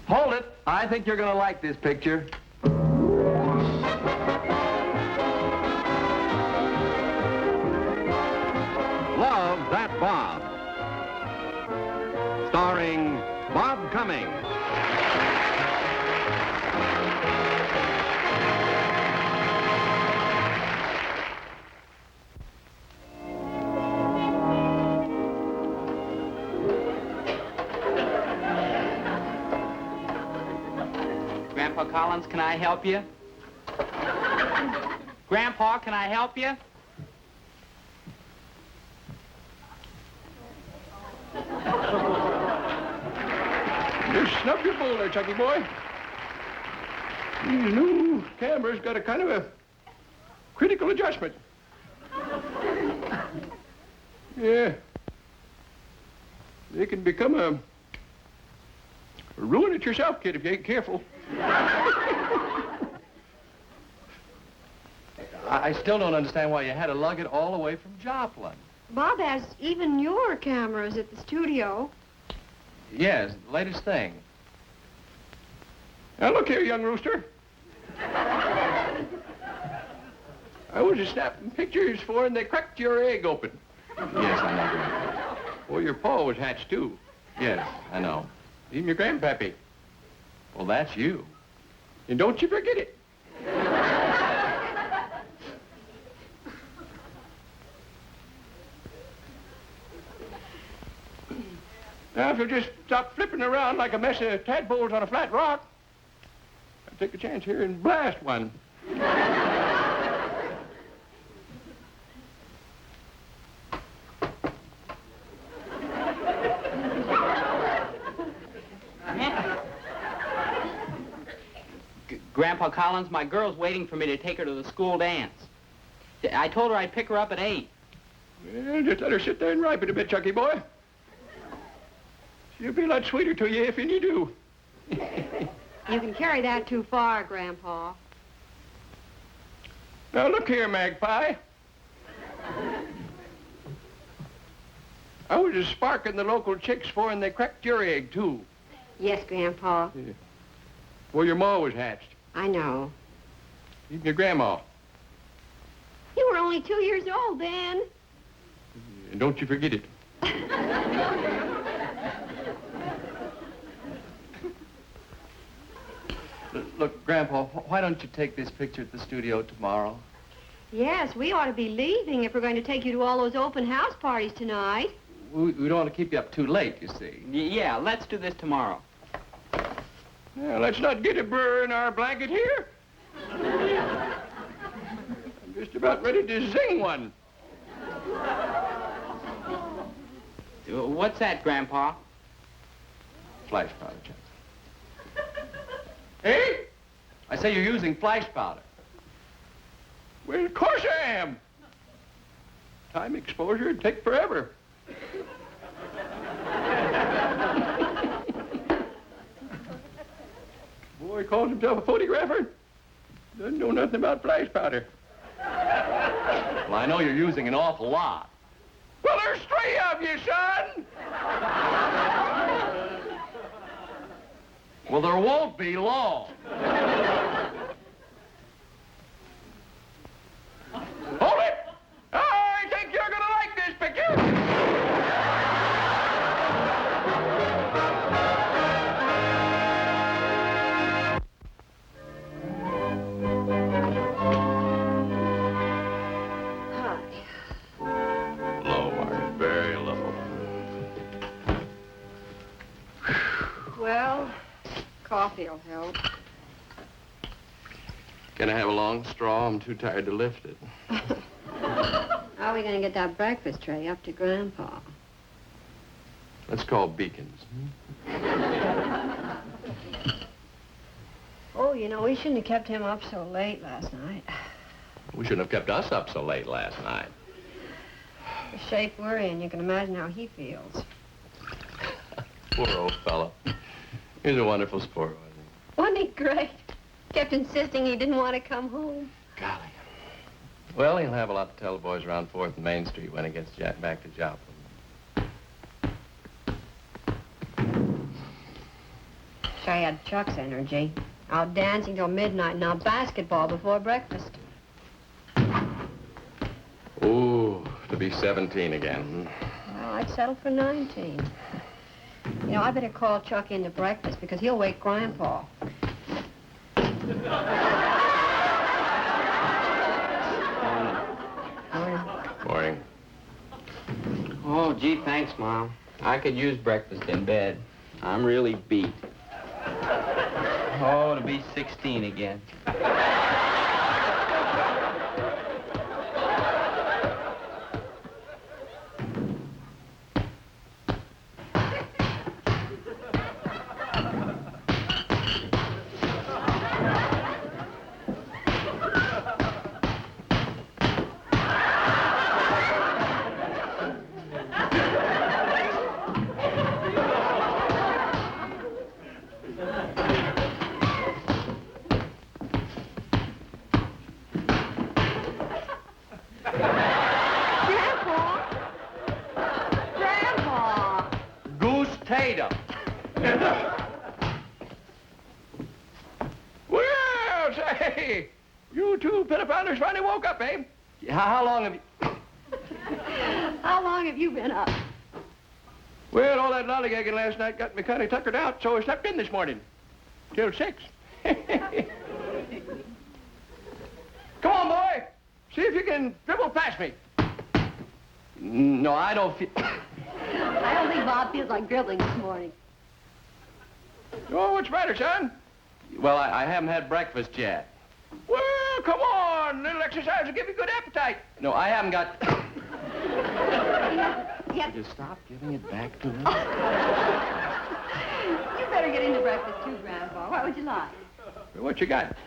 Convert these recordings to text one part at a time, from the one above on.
Hold it. I think you're going to like this picture. Love That Bob. Starring Bob Cummings. Grandpa Collins, can I help you? Grandpa, can I help you? Just snub your bowl there, Chucky boy. These new cameras got a kind of a critical adjustment. Yeah. They can become a ruin it yourself, kid, if you ain't careful. I still don't understand why you had to lug it all the way from Joplin. Bob has even newer cameras at the studio. Yes, the latest thing. Now, look here, young rooster. I was just snapping pictures for, and they cracked your egg open. Yes, I know, Grandpa. Well, your paw was hatched, too. Yes, I know. Even your grandpappy. Well, that's you. And don't you forget it. Now, if you'll just stop flipping around like a mess of tadpoles on a flat rock, I'll take a chance here and blast one. Grandpa Collins, my girl's waiting for me to take her to the school dance. I told her I'd pick her up at 8. Well, just let her sit there and ripen a bit, Chucky boy. She'll be a lot sweeter to you if you do. You can carry that too far, Grandpa. Now, look here, Magpie. I was just sparking the local chicks for, and they cracked your egg, too. Yes, Grandpa. Yeah. Well, your ma was hatched. I know. Even your grandma. You were only 2 years old then. And don't you forget it. Look, Grandpa, why don't you take this picture at the studio tomorrow? Yes, we ought to be leaving if we're going to take you to all those open house parties tonight. We don't want to keep you up too late, you see. Yeah, let's do this tomorrow. Now, let's not get a burr in our blanket here. I'm just about ready to zing one. What's that, Grandpa? Flash powder, Chuck. Hey? I say you're using flash powder. Well, of course I am. Time exposure would take forever. Boy calls himself a photographer. Doesn't know nothing about flash powder. Well, I know you're using an awful lot. Well, there's 3 of you, son. Well, there won't be long. Hold it! I think you're gonna like this picture. Low, Mark, very low. Well, coffee will help. Can I have a long straw? I'm too tired to lift it. How are we going to get that breakfast tray up to Grandpa? Let's call Beacons. Oh, you know, we shouldn't have kept him up so late last night. We shouldn't have kept us up so late last night. The shape we're in, you can imagine how he feels. Poor old fellow. He's a wonderful sport, wasn't he? Wasn't he great? Kept insisting he didn't want to come home. Golly. Well, he'll have a lot to tell the boys around 4th and Main Street when he gets back to Joplin. Wish I had Chuck's energy. Out dancing till midnight and out basketball before breakfast. Ooh, to be 17 again. Well, I'd settle for 19. You know, I better call Chuck in to breakfast because he'll wake Grandpa. Morning. Oh, gee, thanks, Mom. I could use breakfast in bed. I'm really beat. Oh, to be 16 again. Tatum. Well, say, you two pinnapounders finally woke up, eh? How long have you... How long have you been up? Well, all that lollygagging last night got me kind of tuckered out, so I slept in this morning. Till 6. Come on, boy. See if you can dribble past me. No, I don't feel... I don't think Bob feels like dribbling this morning. Oh, what's the matter, son? Well, I haven't had breakfast yet. Well, come on. A little exercise will give you good appetite. No, I haven't got... Yes. Would you stop giving it back to me? You better get into breakfast too, Grandpa. What would you like? What you got?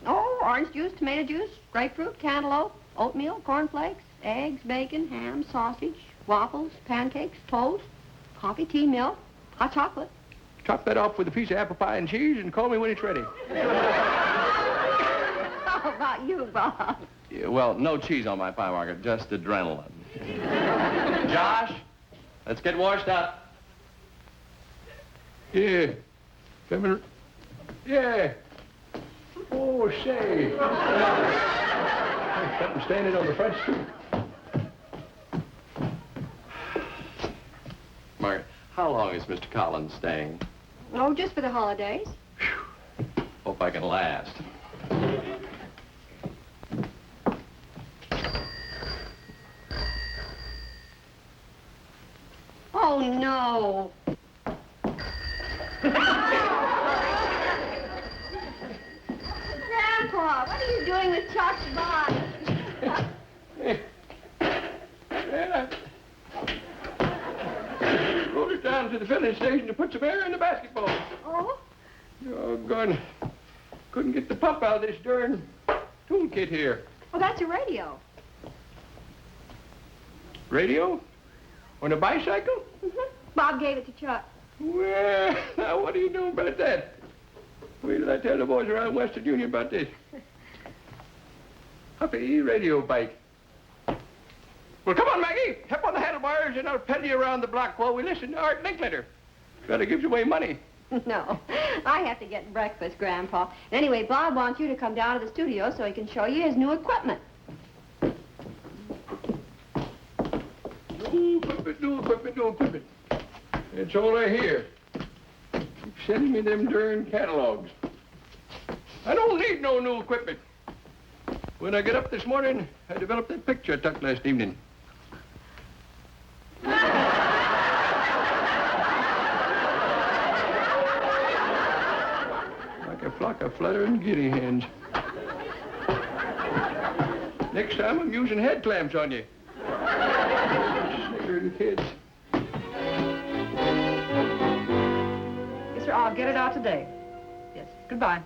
Oh, orange juice, tomato juice, grapefruit, cantaloupe, oatmeal, cornflakes, eggs, bacon, ham, sausage, waffles, pancakes, toast, coffee, tea, milk, hot chocolate. Top that off with a piece of apple pie and cheese and call me when it's ready. How about you, Bob? Yeah, well, no cheese on my pie, Margaret, just adrenaline. Josh, let's get washed up. Yeah. Yeah. Oh, say. Something standing on the front stoop. Margaret, how long is Mr. Collins staying? Oh, just for the holidays. Hope I can last. Oh, no. Grandpa, what are you doing with Chuck's body? Well, I rode it down to the filling station to put some air in the basketball. Oh? Doggone. Couldn't get the pump out of this darn toolkit here. Well, that's a radio. Radio? On a bicycle? Bob gave it to Chuck. Well, now what do you do about that? Wait till I tell the boys around Western Union about this. Huffy radio bike. Well, come on, Maggie. Hop on the handlebars and I'll pedal you around the block while we listen to Art Linklater. Gotta give away money. No, I have to get breakfast, Grandpa. Anyway, Bob wants you to come down to the studio so he can show you his new equipment. New equipment. That's all I hear. Keep sending me them darn catalogs. I don't need no new equipment. When I get up this morning, I developed that picture I took last evening. Like a flock of fluttering guinea hens. Next time I'm using head clamps on you. Sniggering kids. Yes, sir, I'll get it out today. Yes, goodbye.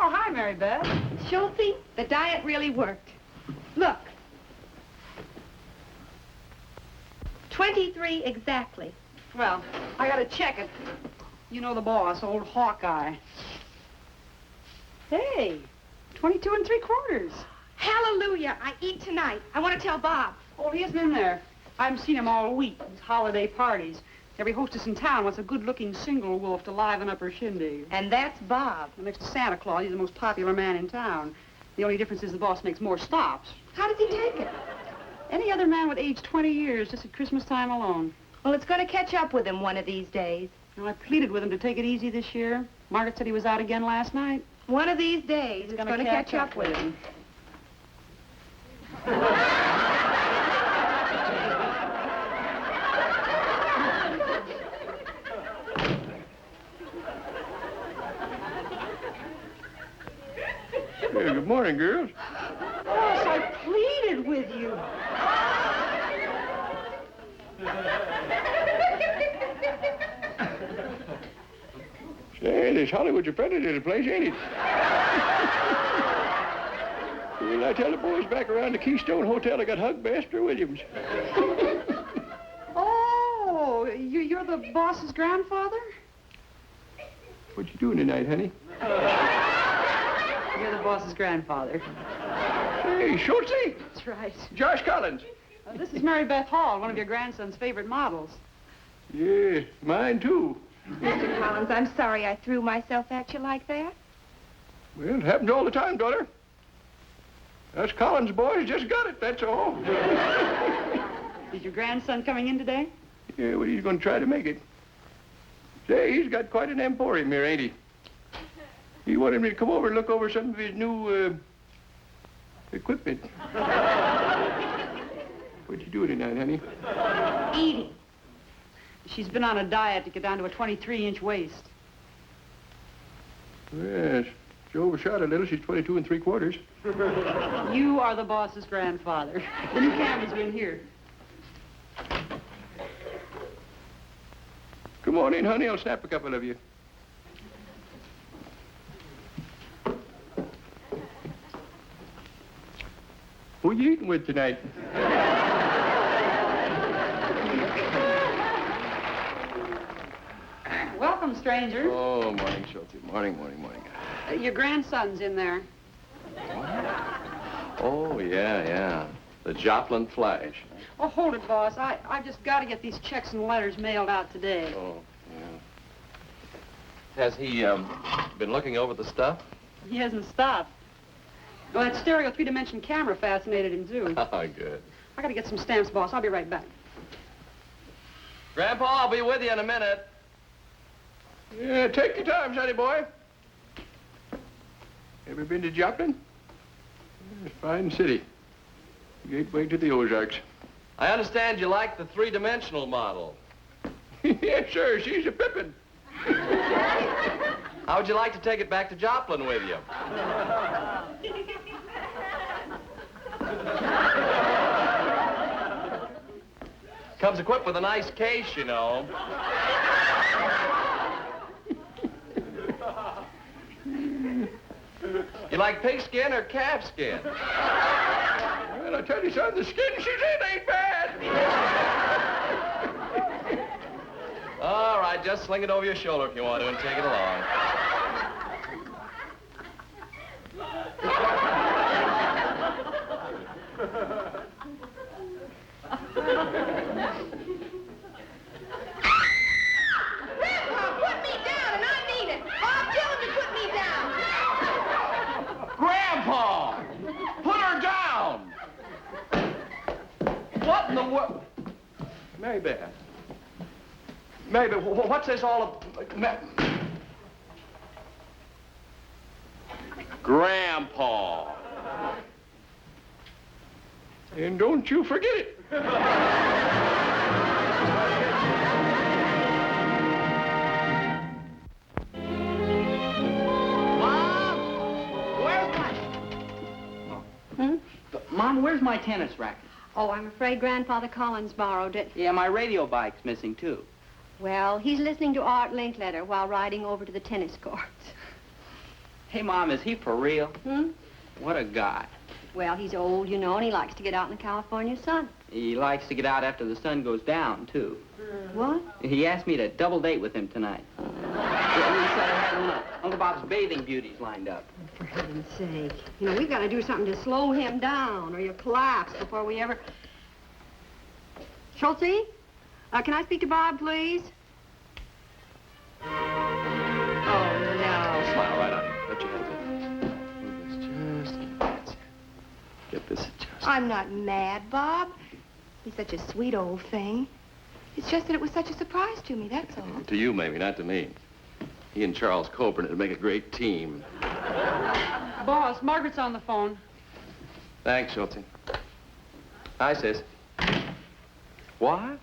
Oh, hi, Mary Beth. Schultzy, the diet really worked. Look. 23 exactly. Well, I gotta check it. You know the boss, old Hawkeye. Hey, 22 3/4. Hallelujah, I eat tonight. I want to tell Bob. Oh, he isn't in there. I haven't seen him all week. His holiday parties. Every hostess in town wants a good-looking single wolf to liven up her shindig. And that's Bob. Well, next to Santa Claus, he's the most popular man in town. The only difference is the boss makes more stops. How does he take it? Any other man would age 20 years just at Christmas time alone. Well, it's going to catch up with him one of these days. Now, I pleaded with him to take it easy this year. Margaret said he was out again last night. One of these days, it's going to catch up with him. Hey, good morning, girls. Boss, I pleaded with you. Say, this Hollywood's a predator place, ain't it? Well, I tell the boys back around the Keystone Hotel I got hugged by Esther Williams. Oh, you're the boss's grandfather? What you doing tonight, honey? You're the boss's grandfather. Hey, Schultze. That's right. Josh Collins. This is Mary Beth Hall, one of your grandson's favorite models. Yeah, mine too. Mr. Collins, I'm sorry I threw myself at you like that. Well, it happens all the time, daughter. Us Collins boys just got it, that's all. Is your grandson coming in today? Yeah, well, he's going to try to make it. Say, he's got quite an emporium here, ain't he? He wanted me to come over and look over some of his new, equipment. What you doing tonight, honey? Eating. She's been on a diet to get down to a 23-inch waist. Yes, she overshot a little. She's 22 3/4. You are the boss's grandfather. The new cameras are in here. Come on in, honey. I'll snap a couple of you. Who you eating with tonight? Welcome, stranger. Oh, morning, Schultze. Morning. Your grandson's in there. Oh, yeah. The Joplin Flash. Oh, hold it, boss. I just got to get these checks and letters mailed out today. Oh, yeah. Has he, been looking over the stuff? He hasn't stopped. Well, that stereo three-dimension camera fascinated him, too. Oh, good. I got to get some stamps, boss. I'll be right back. Grandpa, I'll be with you in a minute. Yeah, take your time, sonny boy. Ever been to Joplin? It's a fine city. Gateway to the Ozarks. I understand you like the three-dimensional model. Yes, sir. She's a pippin'. How would you like to take it back to Joplin with you? Comes equipped with a nice case, you know. You like pigskin or calfskin? Well, I tell you, son, the skin she's in ain't bad. All right, just sling it over your shoulder if you want to and take it along. Grandpa, put me down, and I mean it. Bob, tell him to put me down. Grandpa! Put her down! What in the world? Mabeth. What's this all of... Grandpa! And don't you forget it. Mom, where's my tennis racket? Oh, I'm afraid Grandfather Collins borrowed it. Yeah, my radio bike's missing, too. Well, he's listening to Art Linkletter while riding over to the tennis courts. Hey, Mom, is he for real? Hmm? What a guy. Well, he's old, you know, and he likes to get out in the California sun. He likes to get out after the sun goes down, too. What? He asked me to double date with him tonight. He said I had Uncle Bob's bathing beauties lined up. For heaven's sake. You know, we've got to do something to slow him down, or he'll collapse before we ever... Schultze? Can I speak to Bob, please? Oh, no. Smile right on. Let your hands in. Move this just. That's it. Get this adjusted. I'm not mad, Bob. He's such a sweet old thing. It's just that it was such a surprise to me, that's all. To you, maybe, not to me. He and Charles Coburn would make a great team. Boss, Margaret's on the phone. Thanks, Schultze. Hi, sis. What?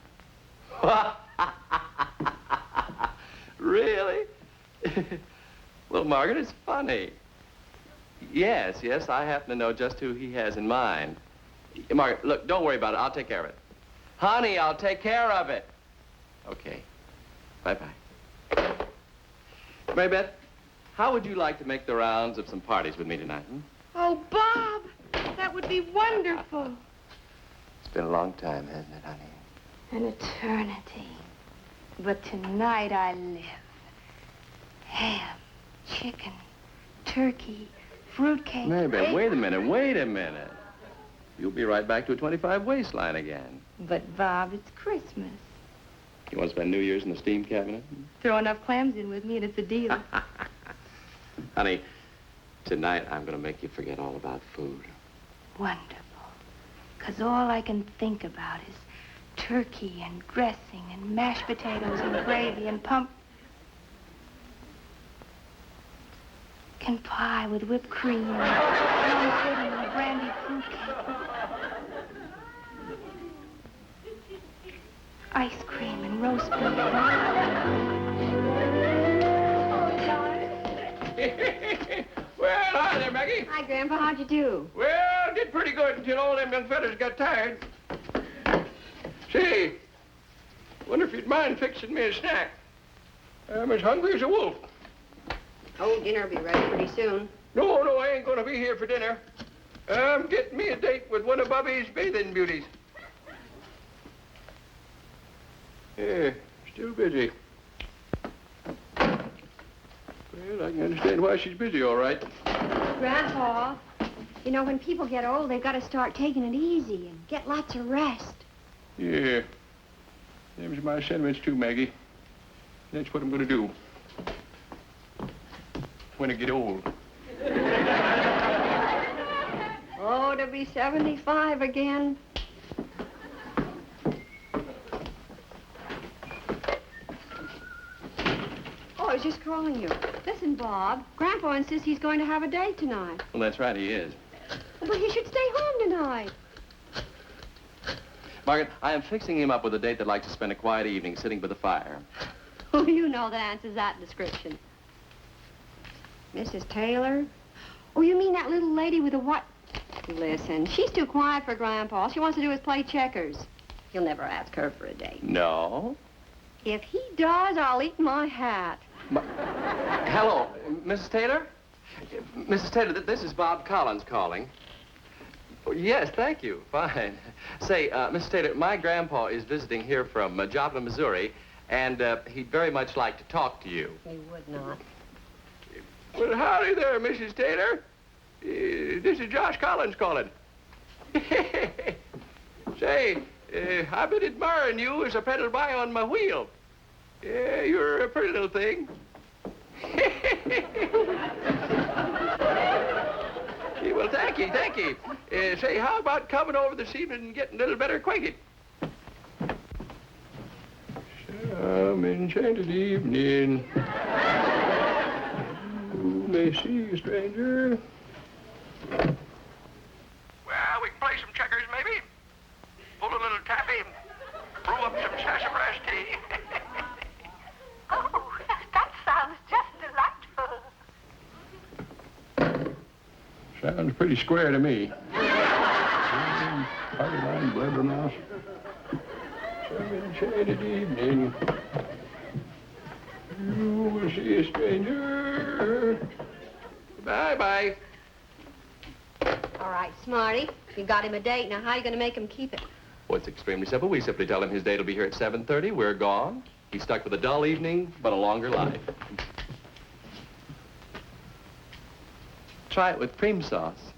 Really? Well, Margaret, it's funny. Yes, I happen to know just who he has in mind. Margaret, look, don't worry about it. I'll take care of it. Honey, I'll take care of it. Okay. Bye-bye. Mary Beth, how would you like to make the rounds of some parties with me tonight? Oh, Bob, that would be wonderful. It's been a long time, hasn't it, honey? An eternity. But tonight I live. Ham, chicken, turkey, fruitcake. Mary Beth, bacon. wait a minute. You'll be right back to a 25 waistline again. But, Bob, it's Christmas. You want to spend New Year's in the steam cabinet? Throw enough clams in with me and it's a deal. Honey, tonight I'm going to make you forget all about food. Wonderful. 'Cause all I can think about is turkey and dressing and mashed potatoes and gravy and pumpkin pie with whipped cream and plum pudding and brandy fruitcake. Ice cream and roast beef. Well, hi there, Maggie. Hi, Grandpa. How'd you do? Well, did pretty good until all them young fellas got tired. Say, wonder if you'd mind fixing me a snack. I'm as hungry as a wolf. Oh, dinner'll be ready pretty soon. No, I ain't gonna be here for dinner. I'm getting me a date with one of Bobby's bathing beauties. Yeah, still busy. Well, I can understand why she's busy, all right. Grandpa, you know, when people get old, they've got to start taking it easy and get lots of rest. Yeah. Them's my sentiments, too, Maggie. That's what I'm gonna do. When I get old. Oh, to be 75 again. Oh, I was just calling you. Listen, Bob, Grandpa insists he's going to have a date tonight. Well, that's right, he is. But he should stay home tonight. Margaret, I am fixing him up with a date that likes to spend a quiet evening sitting by the fire. Oh, you know that answers that description. Mrs. Taylor? Oh, you mean that little lady with the what? Listen, she's too quiet for Grandpa. All she wants to do is play checkers. He'll never ask her for a date. No? If he does, I'll eat my hat. Hello, Mrs. Taylor? Mrs. Taylor, this is Bob Collins calling. Oh, yes, thank you. Fine. Say, Mrs. Taylor, my grandpa is visiting here from Joplin, Missouri, and he'd very much like to talk to you. He would not. Well, howdy there, Mrs. Taylor. This is Josh Collins calling. Say, I've been admiring you as I pedal by on my wheel. Yeah, you're a pretty little thing. Well, thank you. Say, how about coming over this evening and getting a little better acquainted? Some enchanted evening. Who may see you, stranger? Well, we can play some checkers, maybe. Pull a little taffy. Brew up some sassafras tea. Oh, that sounds just delightful. Sounds pretty square to me. Party line, blabbermouth. Some enchanted evening. You will see a stranger. Bye-bye. All right, Smarty. You got him a date. Now, how are you going to make him keep it? Well, it's extremely simple. We simply tell him his date will be here at 7:30. We're gone. He's stuck with a dull evening, but a longer life. Try it with cream sauce.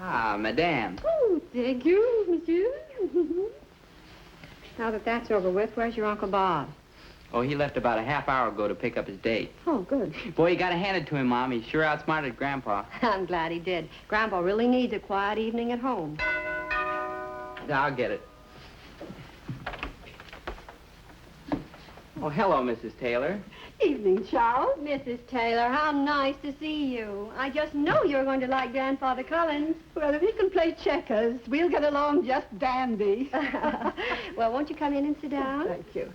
Ah, madame. Oh, thank you, monsieur. Now that that's over with, where's your Uncle Bob? Oh, he left about a half hour ago to pick up his date. Oh, good. Boy, you gotta hand it to him, Mom. He sure outsmarted Grandpa. I'm glad he did. Grandpa really needs a quiet evening at home. I'll get it. Oh, hello, Mrs. Taylor. Evening, Charles. Mrs. Taylor, how nice to see you. I just know you're going to like Grandfather Collins. Well, if he can play checkers, we'll get along just dandy. Well, won't you come in and sit down? Thank you.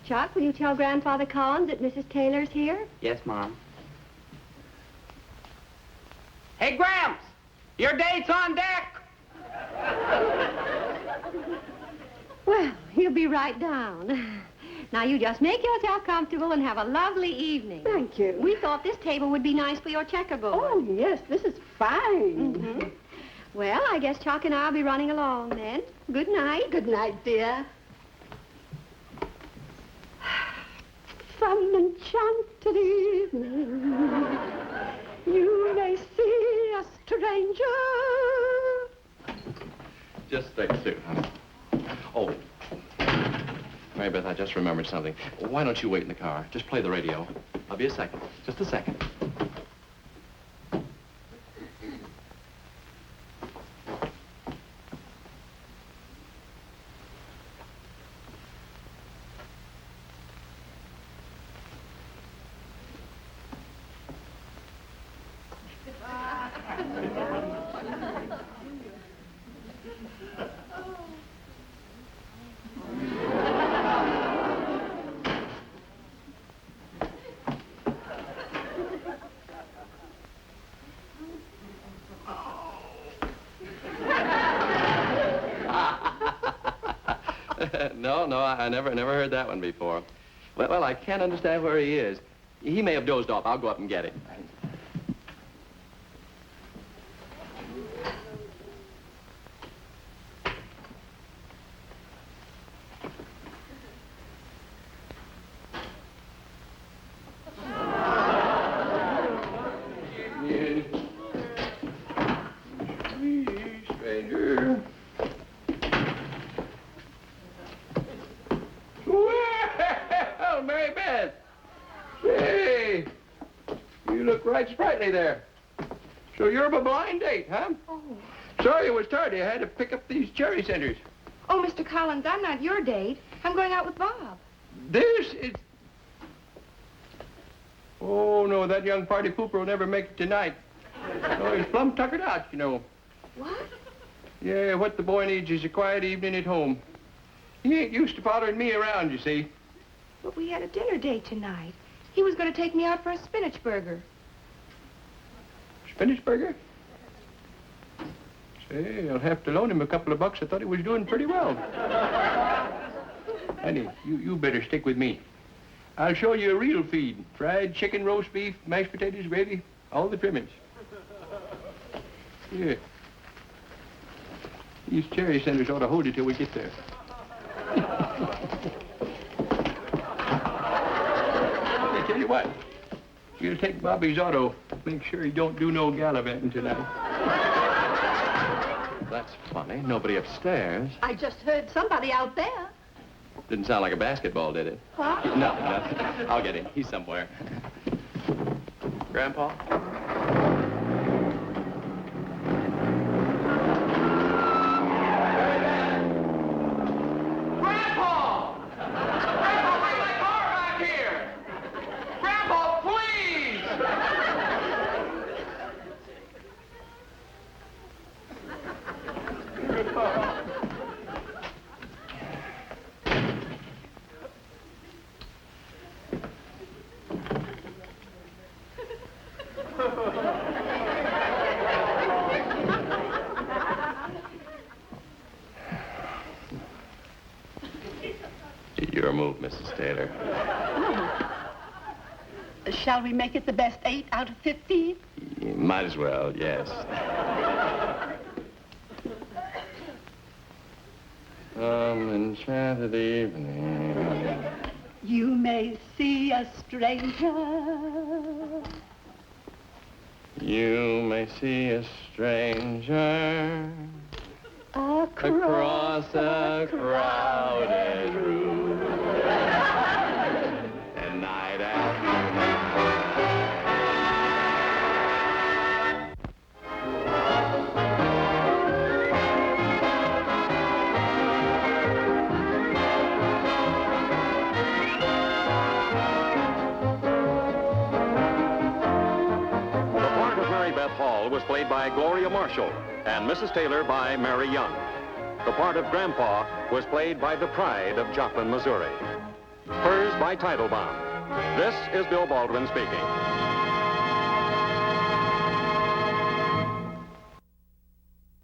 Chuck, will you tell Grandfather Collins that Mrs. Taylor's here? Yes, Mom. Hey, Gramps! Your date's on deck! Well, he'll be right down. Now, you just make yourself comfortable and have a lovely evening. Thank you. We thought this table would be nice for your checkerboard. Oh, yes, this is fine. Mhm. Well, I guess Chuck and I'll be running along then. Good night. Good night, dear. Some enchanted evening, you may see a stranger. Just a suit, honey. Oh, Mary Beth, I just remembered something. Why don't you wait in the car? Just play the radio. I'll be a second. Just a second. No, I never heard that one before. Well, I can't understand where he is. He may have dozed off. I'll go up and get him. Stranger. Well, Mary Beth. Hey, you look right sprightly there. So you're a blind date, huh? Oh. Sorry it was tardy. I had to pick up these cherry centers. Oh, Mr. Collins, I'm not your date. I'm going out with Bob. This is... Oh, no, that young party pooper will never make it tonight. Oh, he's plumb tuckered out, you know. What? Yeah, what the boy needs is a quiet evening at home. He ain't used to following me around, you see. But we had a dinner date tonight. He was going to take me out for a spinach burger. Spinach burger? Say, I'll have to loan him a couple of bucks. I thought he was doing pretty well. Honey, you better stick with me. I'll show you a real feed. Fried chicken, roast beef, mashed potatoes, gravy, all the trimmings. Yeah. These cherry centers ought to hold it till we get there. I tell you what, you'll take Bobby's auto. Make sure he don't do no gallivanting tonight. That's funny. Nobody upstairs. I just heard somebody out there. Didn't sound like a basketball, did it? Huh? No, nothing. I'll get him. He's somewhere. Grandpa? Grandpa! Grandpa, bring my car back here! Grandpa, please! Your move, Mrs. Taylor. Shall we make it the best 8 out of 15? You might as well, yes. Enchanted evening. You may see a stranger. You may see a stranger across a crowded room. And night after Hall was played by Gloria Marshall and Mrs. Taylor by Mary Young. The part of Grandpa was played by the pride of Joplin, Missouri. Furs by Teitelbaum. This is Bill Baldwin speaking.